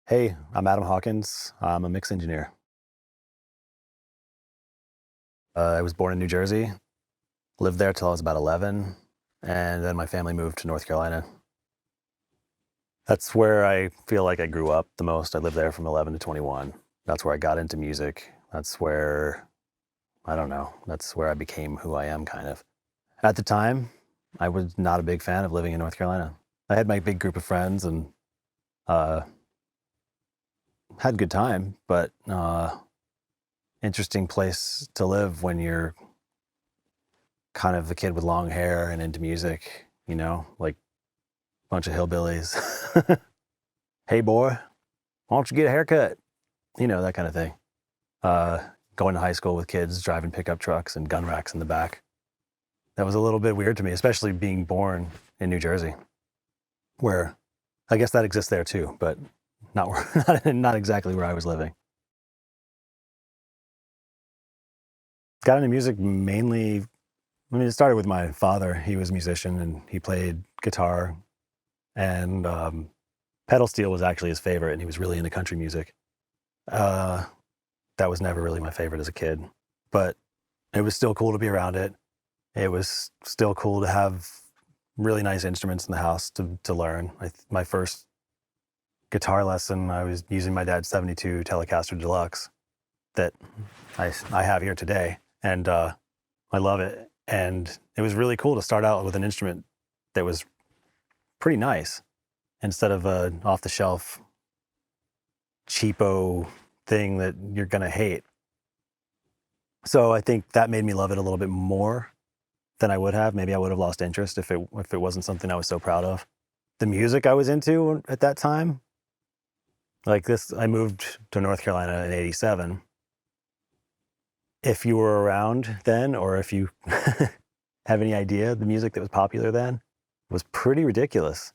Hey, I'm Adam Hawkins. I'm a mix engineer. I was born in New Jersey, lived there till I was about 11, and then my family moved to North Carolina. That's where I feel like I grew up the most. I lived there from 11 to 21. That's where I got into music. That's where, I don't know, that's where I became who I am, kind of. At the time, I was not a big fan of living in North Carolina. I had my big group of friends and uh, had a good time, but interesting place to live when you're kind of the kid with long hair and into music, like a bunch of hillbillies. Hey boy, why don't you get a haircut? That kind of thing. Uh, Going to high school with kids driving pickup trucks and gun racks in the back. That was a little bit weird to me, especially being born in New Jersey, where I guess that exists there too, but not not exactly where I was living. Got into music mainly. It started with my father. He was a musician and he played guitar, and pedal steel was actually his favorite, and he was really into country music. Uh, that was never really my favorite as a kid, but it was still cool to be around it. It was still cool to have really nice instruments in the house to learn. My first guitar lesson, I was using my dad's 72 Telecaster Deluxe that I have here today, and I love it. And it was really cool to start out with an instrument that was pretty nice instead of a off-the-shelf cheapo thing that you're going to hate. So I think that made me love it a little bit more than I would have. Maybe I would have lost interest if it wasn't something I was so proud of. The music I was into at that time, like this, I moved to North Carolina in '87. If you were around then, or if you have any idea, the music that was popular then was pretty ridiculous.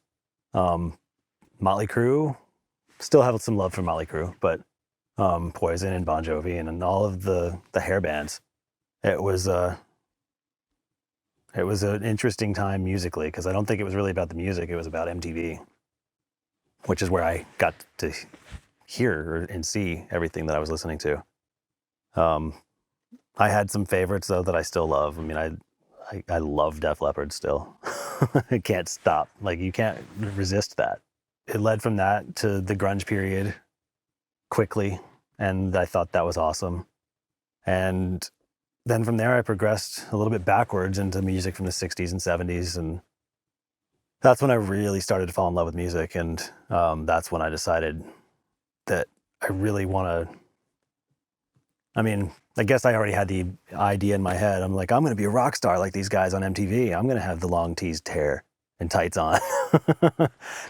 Motley Crue, still have some love for Motley Crue, but Poison and Bon Jovi and all of the hair bands. It was an interesting time musically, because I don't think it was really about the music. It was about MTV, which is where I got to hear and see everything that I was listening to. I had some favorites though that I still love. I love Def Leppard still. I can't stop. Like, you can't resist that. It led from that to the grunge period quickly, and I thought that was awesome. And then from there, I progressed a little bit backwards into music from the 60s and 70s, and that's when I really started to fall in love with music. And that's when I decided that I really want to. I guess I already had the idea in my head. I'm like, I'm going to be a rock star like these guys on MTV. I'm going to have the long teased hair and tights on.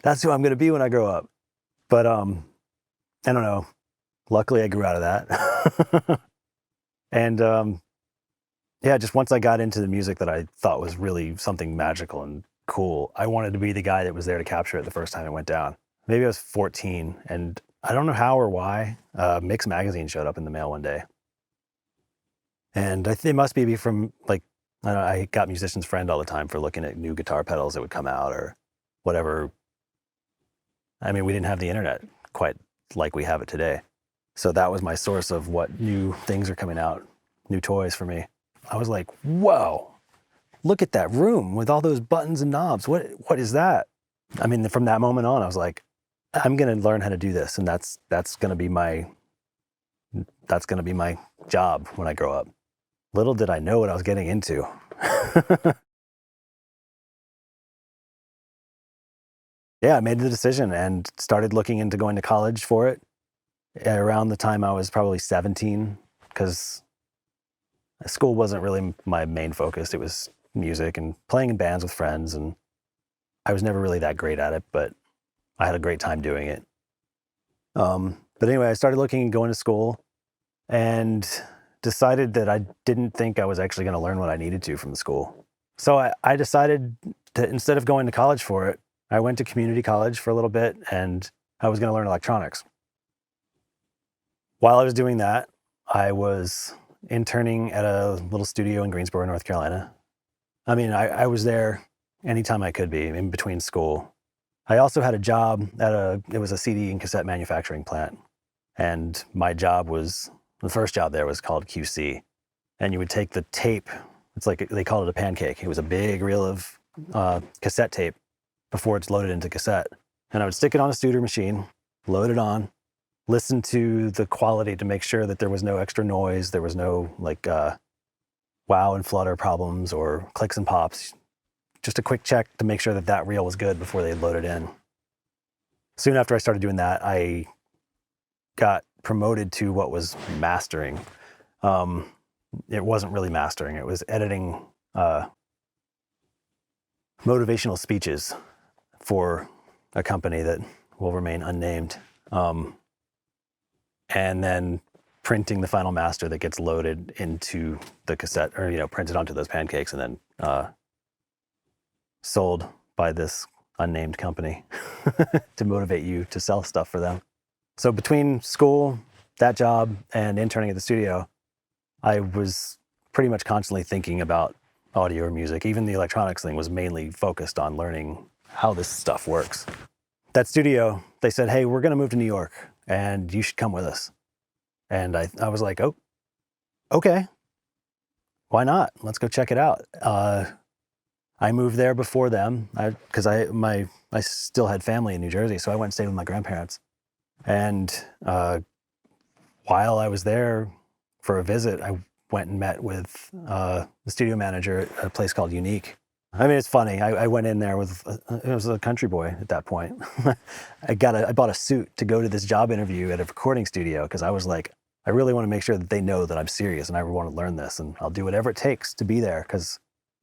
That's who I'm going to be when I grow up. But I don't know. Luckily, I grew out of that. And yeah, just once I got into the music that I thought was really something magical and cool, I wanted to be the guy that was there to capture it the first time it went down. Maybe I was 14, and I don't know how or why, Mix magazine showed up in the mail one day. And it must be from, like, I don't know, I got Musician's Friend all the time for looking at new guitar pedals that would come out or whatever. We didn't have the internet quite like we have it today. So that was my source of what new things are coming out, new toys for me. I was like, whoa, look at that room with all those buttons and knobs. What is that? From that moment on, I was like, I'm going to learn how to do this. And that's going to be my job when I grow up. Little did I know what I was getting into. Yeah, I made the decision and started looking into going to college for it around the time I was probably 17, because school wasn't really my main focus. It was music and playing in bands with friends, and I was never really that great at it, but I had a great time doing it. But anyway, I started looking and going to school, and decided that I didn't think I was actually going to learn what I needed to from the school. So I decided to, instead of going to college for it, I went to community college for a little bit, and I was going to learn electronics. While I was doing that, I was interning at a little studio in Greensboro, North Carolina. I was there anytime I could be in between school. I also had a job at it was a CD and cassette manufacturing plant. And my job the first job there was called QC. And you would take the tape, it's like, they called it a pancake. It was a big reel of cassette tape before it's loaded into cassette. And I would stick it on a Studer machine, load it on, listen to the quality to make sure that there was no extra noise, there was no like wow and flutter problems or clicks and pops. Just a quick check to make sure that that reel was good before they load it in. Soon after I started doing that, I got promoted to what was mastering. It wasn't really mastering. It was editing motivational speeches for a company that will remain unnamed. And then printing the final master that gets loaded into the cassette, or, printed onto those pancakes and then sold by this unnamed company to motivate you to sell stuff for them. So between school, that job, and interning at the studio, I was pretty much constantly thinking about audio or music. Even the electronics thing was mainly focused on learning how this stuff works. That studio, they said, hey, we're going to move to New York and you should come with us. And I was like, oh, okay, why not? Let's go check it out. I moved there before them because I still had family in New Jersey, so I went and stayed with my grandparents. And while I was there for a visit, I went and met with the studio manager at a place called Unique. I mean, it's funny. I went in there with, it was a country boy at that point. I bought a suit to go to this job interview at a recording studio because I was like, I really want to make sure that they know that I'm serious and I want to learn this, and I'll do whatever it takes to be there because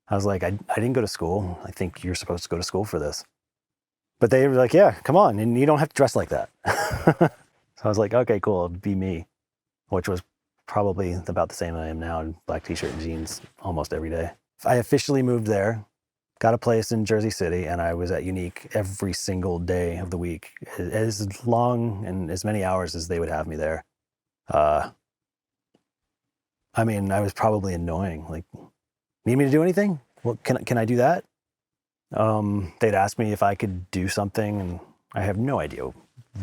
I was like, I didn't go to school. I think you're supposed to go to school for this. But they were like, yeah, come on, and you don't have to dress like that. So I was like, okay, cool, be me, which was probably about the same I am now, in black t-shirt and jeans almost every day. I officially moved there, got a place in Jersey City, and I was at Unique every single day of the week, as long and as many hours as they would have me there. I mean, I was probably annoying. Like, need me to do anything? Well, can I do that? They'd ask me if I could do something, and I have no idea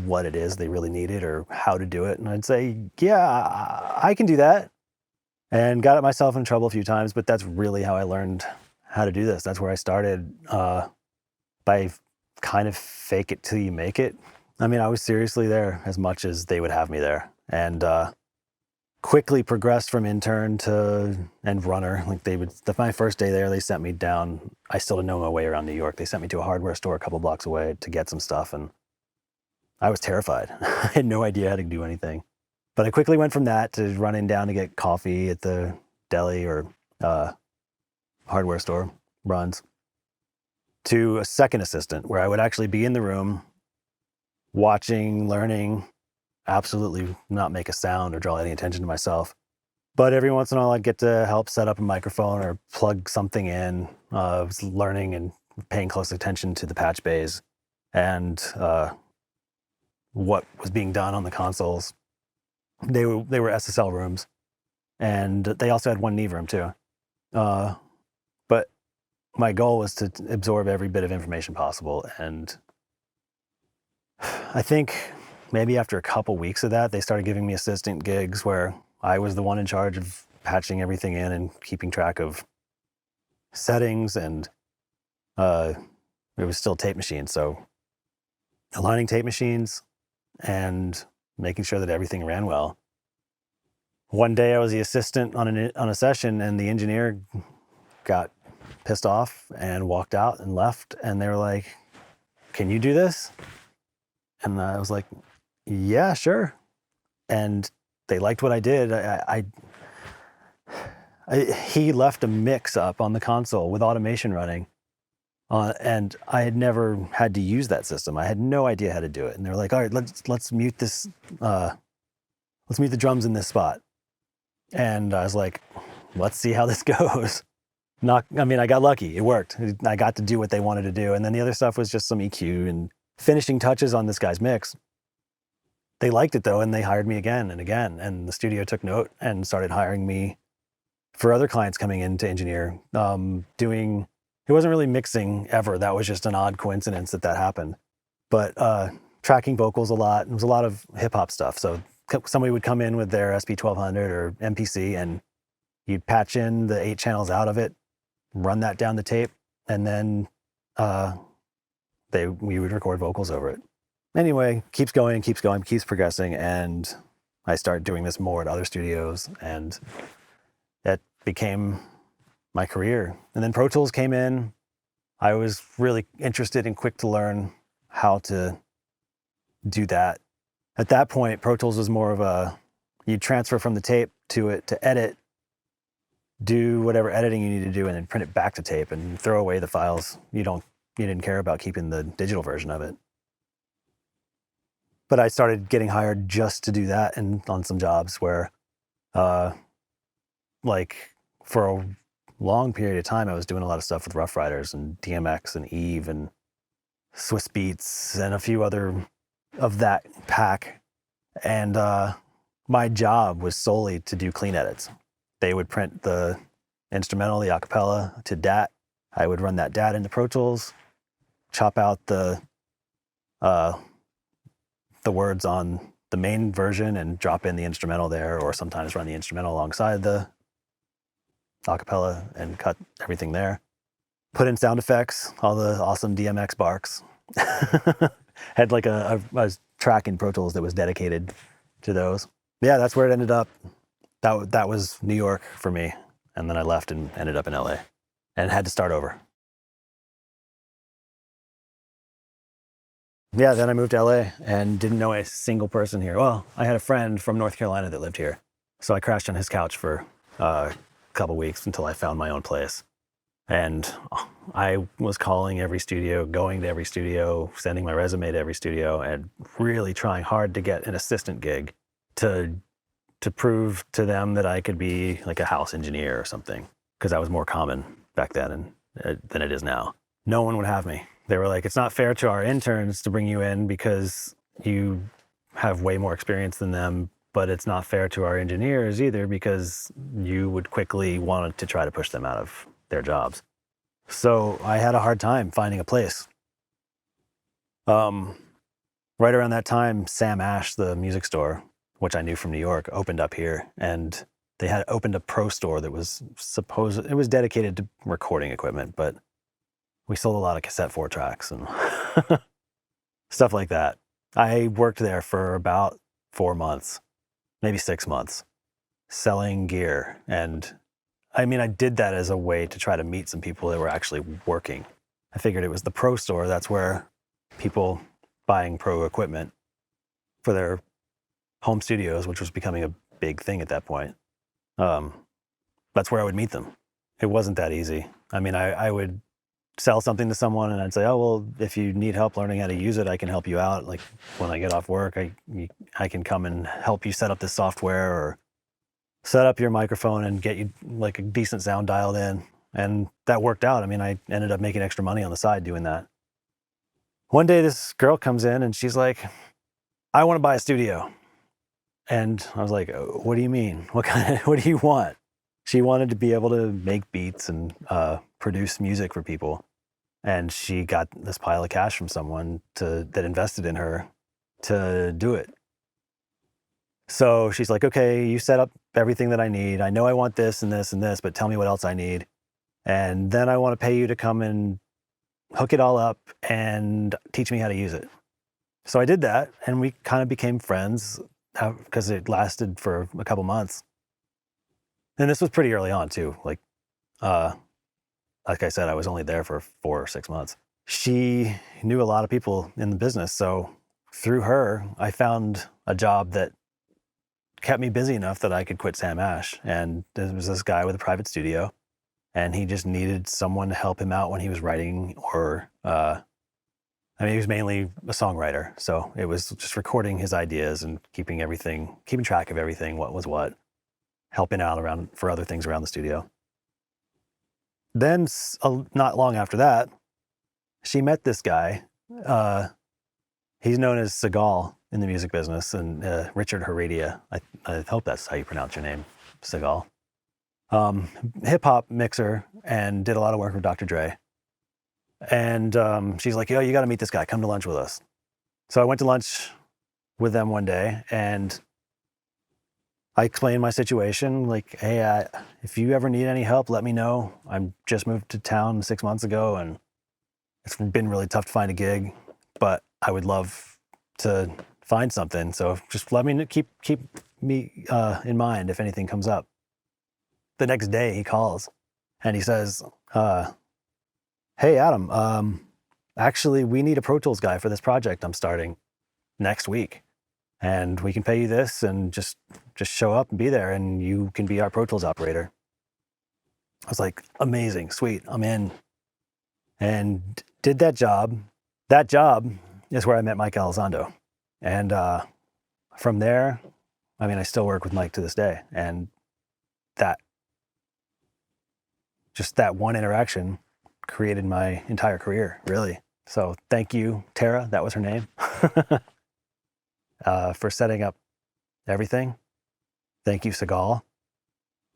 what it is they really needed or how to do it. And I'd say, yeah, I can do that. And got myself in trouble a few times, but that's really how I learned how to do this. That's where I started, by kind of fake it till you make it. I mean, I was seriously there as much as they would have me there, and quickly progressed from intern and runner. Like my first day there, they sent me down. I still didn't know my way around New York. They sent me to a hardware store a couple blocks away to get some stuff, and I was terrified. I had no idea how to do anything. But I quickly went from that to running down to get coffee at the deli or hardware store runs to a second assistant where I would actually be in the room watching, learning, absolutely not make a sound or draw any attention to myself. But every once in a while I'd get to help set up a microphone or plug something in. I was learning and paying close attention to the patch bays and what was being done on the consoles. They were SSL rooms, and they also had one Neve room too. But my goal was to absorb every bit of information possible, and I think maybe after a couple weeks of that, they started giving me assistant gigs where I was the one in charge of patching everything in and keeping track of settings, and it was still tape machines, so aligning tape machines and making sure that everything ran well. One day I was the assistant on a session, and the engineer got pissed off and walked out and left, and they were like, "Can you do this?" And I was like, "Yeah, sure." And they liked what I did. He left a mix up on the console with automation running, and I had never had to use that system. I had no idea how to do it. And they were like, "All right, let's mute this. Let's mute the drums in this spot." And I was like, "Let's see how this goes." I got lucky. It worked. I got to do what they wanted to do. And then the other stuff was just some EQ and finishing touches on this guy's mix. They liked it though, and they hired me again and again. And the studio took note and started hiring me for other clients coming in to engineer. It wasn't really mixing ever. That was just an odd coincidence that happened. but tracking vocals a lot. It was a lot of hip hop stuff. So somebody would come in with their SP1200 or MPC, and you'd patch in the 8 channels out of it, run that down the tape, and then we would record vocals over it. Anyway, keeps going, keeps progressing, and I started doing this more at other studios, and that became my career. And then Pro Tools came in. I was really interested and quick to learn how to do that. At that point, Pro Tools was more of you transfer from the tape to it to edit, do whatever editing you need to do, and then print it back to tape and throw away the files. You didn't care about keeping the digital version of it. But I started getting hired just to do that, and on some jobs where, like, for a long period of time, I was doing a lot of stuff with Rough Riders and DMX and Eve and Swiss Beats and a few other of that pack. And my job was solely to do clean edits. They would print the instrumental, the acapella to DAT. I would run that DAT into Pro Tools, chop out the words on the main version and drop in the instrumental there, or sometimes run the instrumental alongside the acapella and cut everything there. Put in sound effects, all the awesome DMX barks. Had like a track in Pro Tools that was dedicated to those. Yeah, that's where it ended up. That was New York for me. And then I left and ended up in LA and had to start over. Yeah, then I moved to LA and didn't know a single person here. Well, I had a friend from North Carolina that lived here. So I crashed on his couch for a couple weeks until I found my own place. And I was calling every studio, going to every studio, sending my resume to every studio, and really trying hard to get an assistant gig to prove to them that I could be like a house engineer or something, because that was more common back then than it is now. No one would have me. They were like, it's not fair to our interns to bring you in because you have way more experience than them, but it's not fair to our engineers either because you would quickly want to try to push them out of their jobs. So I had a hard time finding a place. Right around that time, Sam Ash, the music store, which I knew from New York, opened up here, and they had opened a pro store that was it was dedicated to recording equipment, but we sold a lot of cassette 4 tracks and stuff like that. I worked there for about 4 months, maybe 6 months, selling gear. And I mean, I did that as a way to try to meet some people that were actually working. I figured it was the pro store. That's where people buying pro equipment for their home studios, which was becoming a big thing at that point. That's where I would meet them. It wasn't that easy. I mean, I would sell something to someone and I'd say, oh, well, if you need help learning how to use it, I can help you out. Like when I get off work, I can come and help you set up this software or set up your microphone and get you like a decent sound dialed in. And that worked out. I mean, I ended up making extra money on the side doing that. One day this girl comes in and she's like, I want to buy a studio. And I was like, what do you mean? What do you want? She wanted to be able to make beats and produce music for people. And she got this pile of cash from someone that invested in her to do it. So she's like, okay, you set up everything that I need. I know I want this and this and this, but tell me what else I need. And then I want to pay you to come and hook it all up and teach me how to use it. So I did that, and we kind of became friends because it lasted for a couple months. And this was pretty early on too. Like I said, I was only there for 4 or 6 months. She knew a lot of people in the business. So through her, I found a job that kept me busy enough that I could quit Sam Ash. And there was this guy with a private studio, and he just needed someone to help him out when he was writing or, he was mainly a songwriter. So it was just recording his ideas and keeping track of everything, what was what, helping out around for other things around the studio. Then not long after that, she met this guy. He's known as Seagal in the music business, and Richard Heredia. I hope that's how you pronounce your name, Seagal. Hip-hop mixer, and did a lot of work with Dr. Dre. And she's like, yo, you got to meet this guy. Come to lunch with us. So I went to lunch with them one day, and I explained my situation, like, hey, if you ever need any help, let me know. I'm just moved to town 6 months ago, and it's been really tough to find a gig, but I would love to find something. So just let me know, keep me in mind if anything comes up. The next day he calls and he says, hey, Adam, actually, we need a Pro Tools guy for this project I'm starting next week. And we can pay you this, and just show up and be there, and you can be our Pro Tools operator. I was like, amazing, sweet, I'm in. And did that job. That job is where I met Mike Elizondo. And from there, I mean, I still work with Mike to this day. And that one interaction created my entire career, really. So thank you, Tara, that was her name, for setting up everything. Thank you, Segal.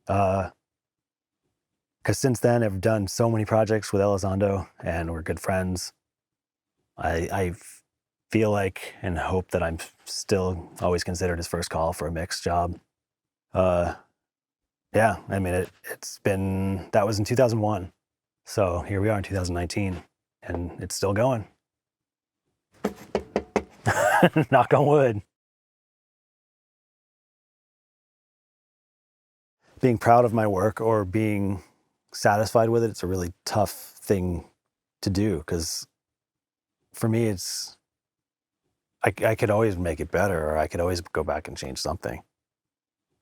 Because since then, I've done so many projects with Elizondo, and we're good friends. I feel like and hope that I'm still always considered his first call for a mix job. Yeah, I mean, that was in 2001. So here we are in 2019, and it's still going. Knock on wood. Being proud of my work or being satisfied with it, it's a really tough thing to do, because for me, I could always make it better, or I could always go back and change something.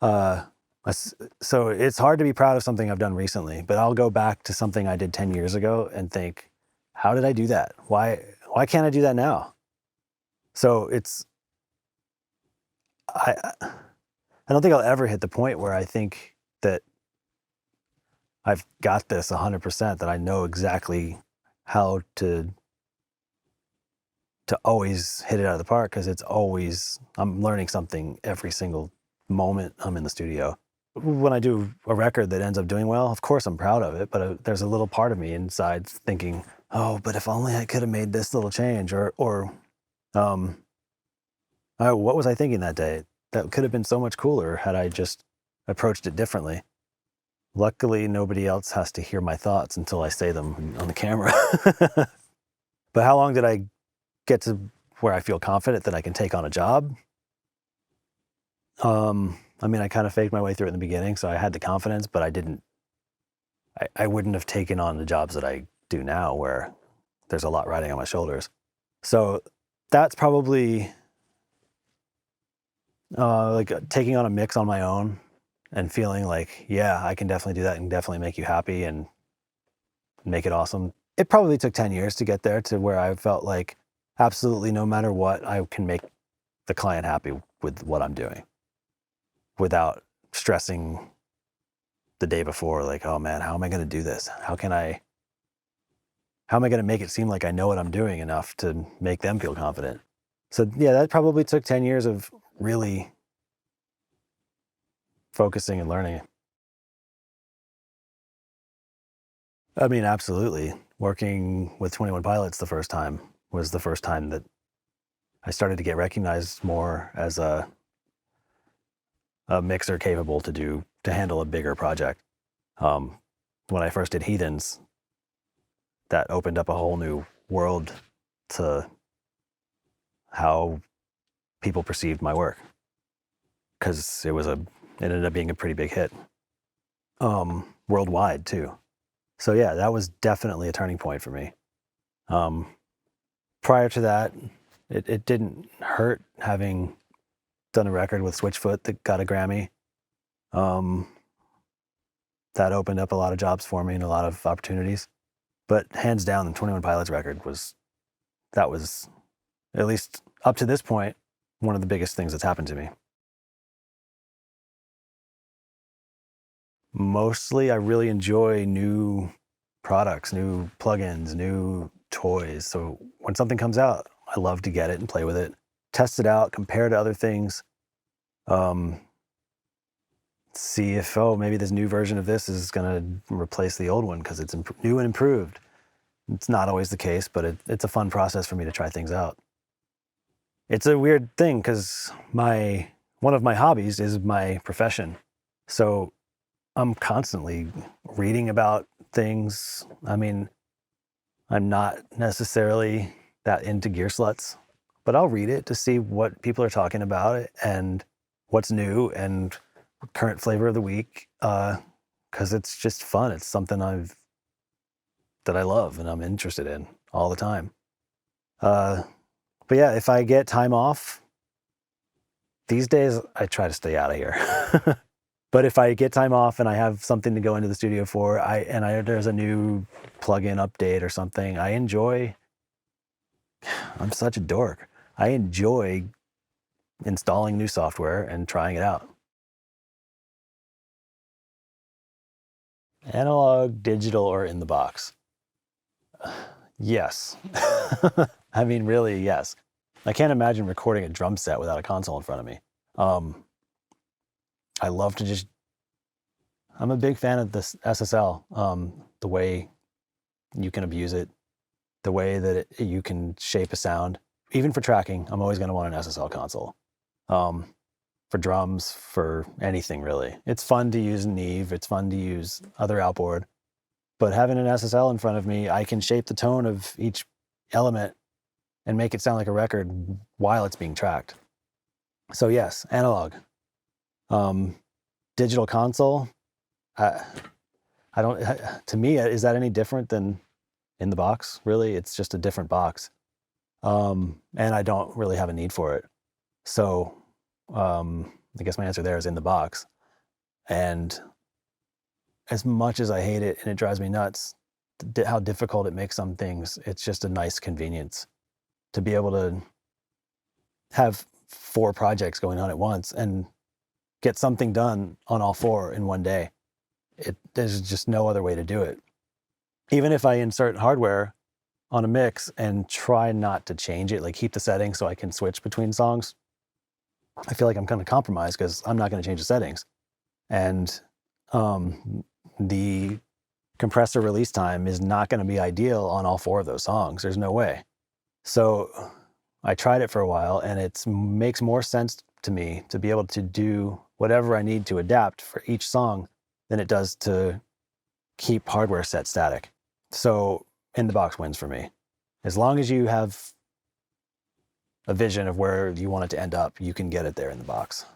So it's hard to be proud of something I've done recently, but I'll go back to something I did 10 years ago and think, how did I do that? Why can't I do that now? So I don't think I'll ever hit the point where I think that I've got this 100%, that I know exactly how to always hit it out of the park, because I'm learning something every single moment I'm in the studio. When I do a record that ends up doing well, of course I'm proud of it, but there's a little part of me inside thinking, oh, but if only I could have made this little change, or what was I thinking that day? That could have been so much cooler had I just approached it differently. Luckily, nobody else has to hear my thoughts until I say them on the camera. But how long did I get to where I feel confident that I can take on a job? I mean, I kind of faked my way through it in the beginning, so I had the confidence, but I wouldn't have taken on the jobs that I do now, where there's a lot riding on my shoulders. So that's probably like taking on a mix on my own and feeling like, yeah, I can definitely do that and definitely make you happy and make it awesome. It probably took 10 years to get there, to where I felt like absolutely no matter what, I can make the client happy with what I'm doing without stressing the day before, like, oh man, how am I going to do this? How am I going to make it seem like I know what I'm doing enough to make them feel confident? So yeah, that probably took 10 years of really focusing and learning. I mean, absolutely. Working with 21 Pilots was the first time that I started to get recognized more as a mixer capable to handle a bigger project. When I first did Heathens, that opened up a whole new world to how people perceived my work, because it ended up being a pretty big hit, worldwide too. So yeah, that was definitely a turning point for me. Prior to that, it didn't hurt having done a record with Switchfoot that got a Grammy. That opened up a lot of jobs for me and a lot of opportunities. But hands down, the 21 Pilots record was, at least up to this point, one of the biggest things that's happened to me. Mostly, I really enjoy new products, new plugins, new toys. So when something comes out, I love to get it and play with it, test it out, compare to other things, see if, maybe this new version of this is going to replace the old one because it's new and improved. It's not always the case, but it's a fun process for me to try things out. it's a weird thing because one of my hobbies is my profession. So I'm constantly reading about things. I mean, I'm not necessarily that into gear sluts, but I'll read it to see what people are talking about and what's new and current flavor of the week. Because it's just fun. It's something that I love and I'm interested in all the time. But yeah, if I get time off, these days I try to stay out of here. But if I get time off and I have something to go into the studio for, there's a new plugin update or something, I'm such a dork. I enjoy installing new software and trying it out. Analog, digital, or in the box? Yes. I mean, really, yes. I can't imagine recording a drum set without a console in front of me. I love to I'm a big fan of this SSL, the way you can abuse it, the way that you can shape a sound. Even for tracking, I'm always going to want an SSL console. For drums, for anything really. It's fun to use Neve, it's fun to use other outboard, but having an SSL in front of me, I can shape the tone of each element and make it sound like a record while it's being tracked. So yes, analog. Digital console, I don't, to me, is that any different than in the box? Really, it's just a different box. And I don't really have a need for it. So I guess my answer there is in the box. And as much as I hate it and it drives me nuts, how difficult it makes some things, it's just a nice convenience to be able to have 4 projects going on at once and get something done on all 4 in one day. There's just no other way to do it. Even if I insert hardware on a mix and try not to change it, like keep the settings so I can switch between songs, I feel like I'm going to compromise because I'm not going to change the settings. And the compressor release time is not going to be ideal on all 4 of those songs. There's no way. So I tried it for a while and it makes more sense to me to be able to do whatever I need to adapt for each song than it does to keep hardware set static. So in the box wins for me. As long as you have a vision of where you want it to end up, you can get it there in the box.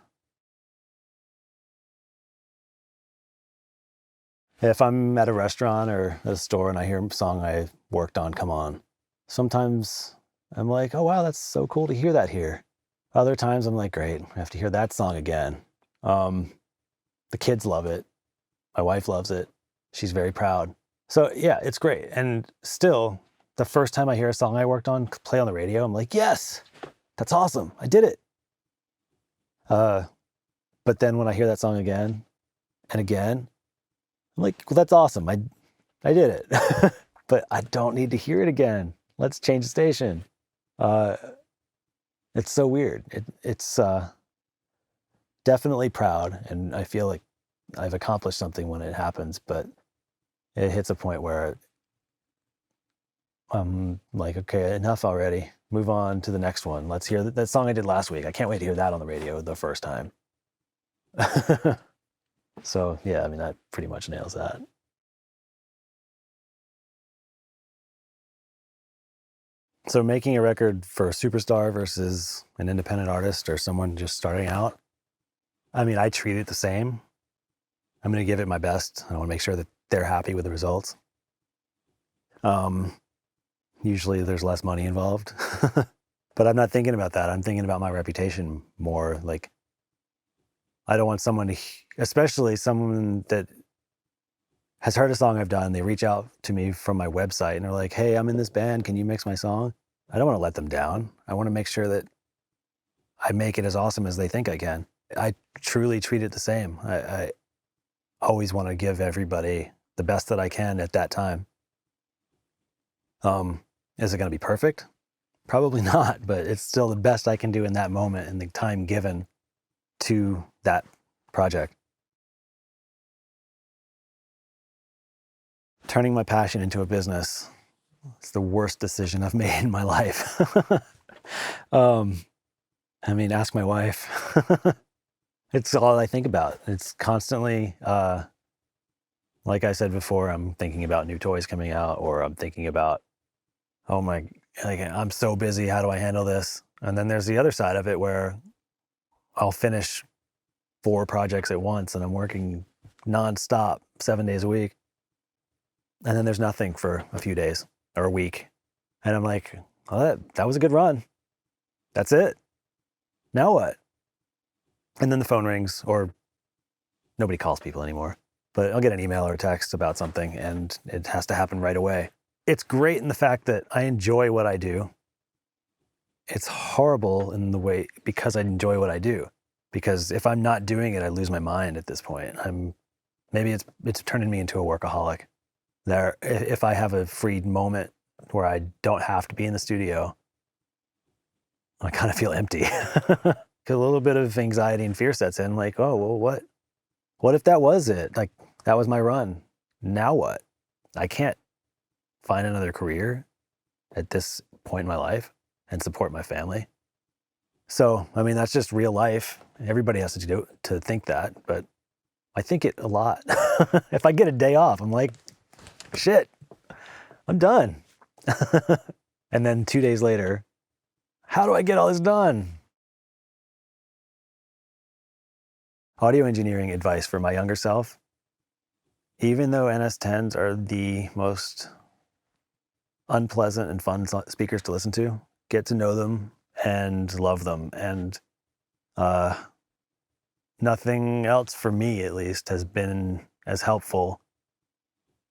If I'm at a restaurant or a store and I hear a song I worked on come on, sometimes I'm like, oh wow, that's so cool to hear that here. Other times I'm like, great, I have to hear that song again. The kids love it. My wife loves it. She's very proud. So yeah, it's great. And still, the first time I hear a song I worked on play on the radio, I'm like, yes, that's awesome. I did it. But then when I hear that song again and again, I'm like, well, that's awesome. I did it. But I don't need to hear it again. Let's change the station. It's so weird. It's definitely proud, and I feel like I've accomplished something when it happens, but it hits a point where I'm like, okay, enough already. Move on to the next one. Let's hear that song I did last week. I can't wait to hear that on the radio the first time. So yeah, I mean, that pretty much nails that. So making a record for a superstar versus an independent artist or someone just starting out, I mean, I treat it the same. I'm going to give it my best. I want to make sure that they're happy with the results. Usually there's less money involved, but I'm not thinking about that. I'm thinking about my reputation more. Like, I don't want someone to, especially someone that has heard a song I've done, they reach out to me from my website and they're like, hey, I'm in this band. Can you mix my song? I don't want to let them down. I want to make sure that I make it as awesome as they think I can. I truly treat it the same. I always want to give everybody the best that I can at that time. Is it going to be perfect? Probably not, but it's still the best I can do in that moment and the time given to that project. Turning my passion into a business, it's the worst decision I've made in my life. I mean, ask my wife. It's all I think about. It's constantly, like I said before, I'm thinking about new toys coming out, or I'm thinking about, oh my, like, I'm so busy. How do I handle this? And then there's the other side of it where I'll finish 4 projects at once and I'm working nonstop 7 days a week. And then there's nothing for a few days or a week. And I'm like, well, that was a good run. That's it. Now what? And then the phone rings, or nobody calls people anymore, but I'll get an email or a text about something and it has to happen right away. It's great in the fact that I enjoy what I do. It's horrible in the way, because I enjoy what I do. Because if I'm not doing it, I lose my mind at this point. Maybe it's turning me into a workaholic. There, if I have a free moment where I don't have to be in the studio, I kind of feel empty. A little bit of anxiety and fear sets in, like, oh, well, what if that was it? Like, that was my run. Now what? I can't find another career at this point in my life and support my family. So, I mean, that's just real life. Everybody has to think that, but I think it a lot. If I get a day off, I'm like, shit, I'm done. And then 2 days later, how do I get all this done? Audio engineering advice for my younger self. Even though NS10s are the most unpleasant and fun speakers to listen to, get to know them and love them. And nothing else, for me at least, has been as helpful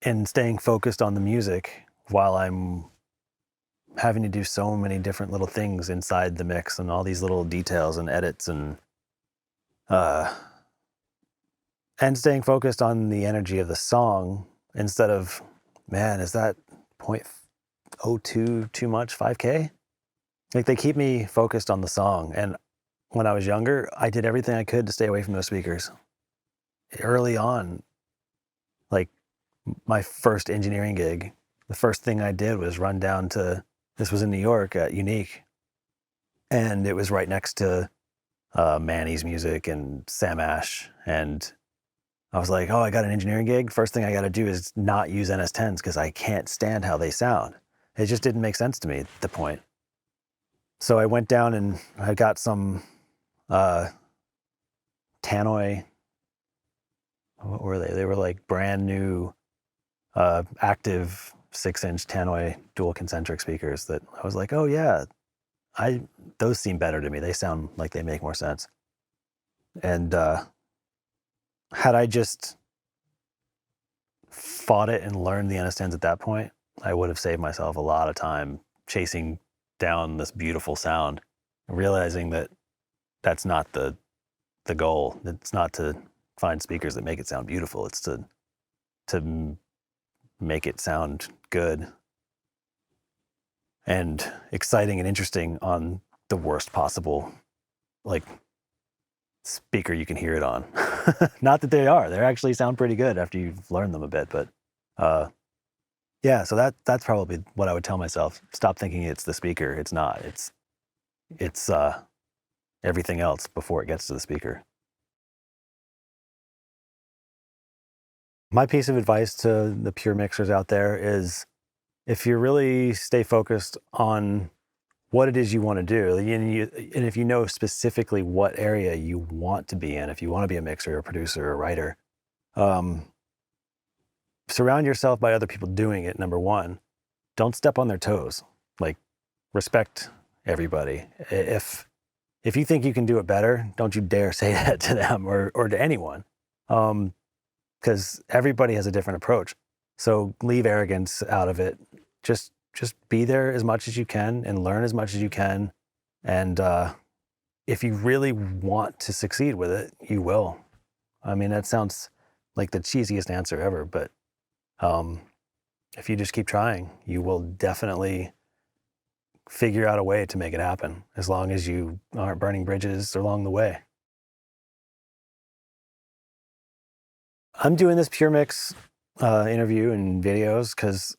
in staying focused on the music while I'm having to do so many different little things inside the mix and all these little details and edits and staying focused on the energy of the song instead of, man, is that 0.02 too much, 5K? Like, they keep me focused on the song. And when I was younger, I did everything I could to stay away from those speakers. Early on, like my first engineering gig, the first thing I did was run down to, this was in New York at Unique, and it was right next to Manny's Music and Sam Ash. And I was like, oh, I got an engineering gig. First thing I got to do is not use NS10s because I can't stand how they sound. It just didn't make sense to me at the point. So I went down and I got some Tannoy. What were they? They were like brand new active 6-inch Tannoy dual concentric speakers that I was like, oh yeah, those seem better to me. They sound like they make more sense. And had I just fought it and learned the NS10s at that point, I would have saved myself a lot of time chasing down this beautiful sound, realizing that that's not the goal. It's not to find speakers that make it sound beautiful. It's to make it sound good and exciting and interesting on the worst possible, like, speaker you can hear it on. Not that they actually sound pretty good after you've learned them a bit, but yeah, so that's probably what I would tell myself. Stop thinking it's the speaker. It's not. It's everything else before it gets to the speaker. My piece of advice to the pure mixers out there is, if you really stay focused on what it is you want to do, and if you know specifically what area you want to be in, if you want to be a mixer, a producer, a writer, surround yourself by other people doing it, number one. Don't step on their toes. Like, respect everybody. If you think you can do it better, don't you dare say that to them or to anyone. Because everybody has a different approach. So leave arrogance out of it. Just be there as much as you can and learn as much as you can. And if you really want to succeed with it, you will. I mean, that sounds like the cheesiest answer ever, but if you just keep trying, you will definitely figure out a way to make it happen, as long as you aren't burning bridges along the way. I'm doing this Pure Mix interview and videos because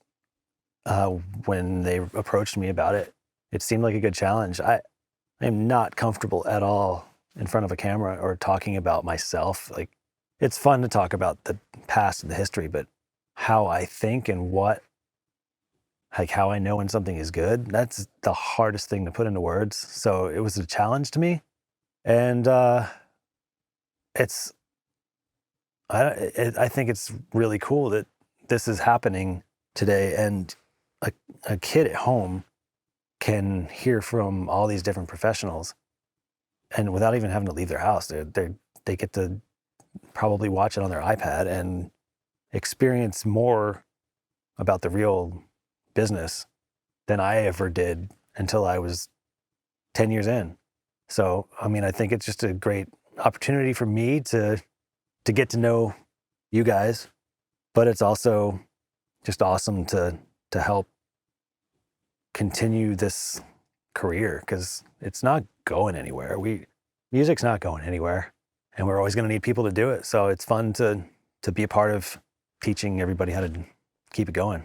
when they approached me about it, it seemed like a good challenge. I'm not comfortable at all in front of a camera or talking about myself. Like, it's fun to talk about the past and the history, but how I think and like how I know when something is good, that's the hardest thing to put into words. So it was a challenge to me. And I think it's really cool that this is happening today, and a kid at home can hear from all these different professionals, and without even having to leave their house, they get to probably watch it on their iPad and experience more about the real business than I ever did until I was 10 years in. So, I mean, I think it's just a great opportunity for me to get to know you guys, but it's also just awesome to help continue this career, because it's not going anywhere. Music's not going anywhere, and we're always going to need people to do it. So it's fun to be a part of teaching everybody how to keep it going.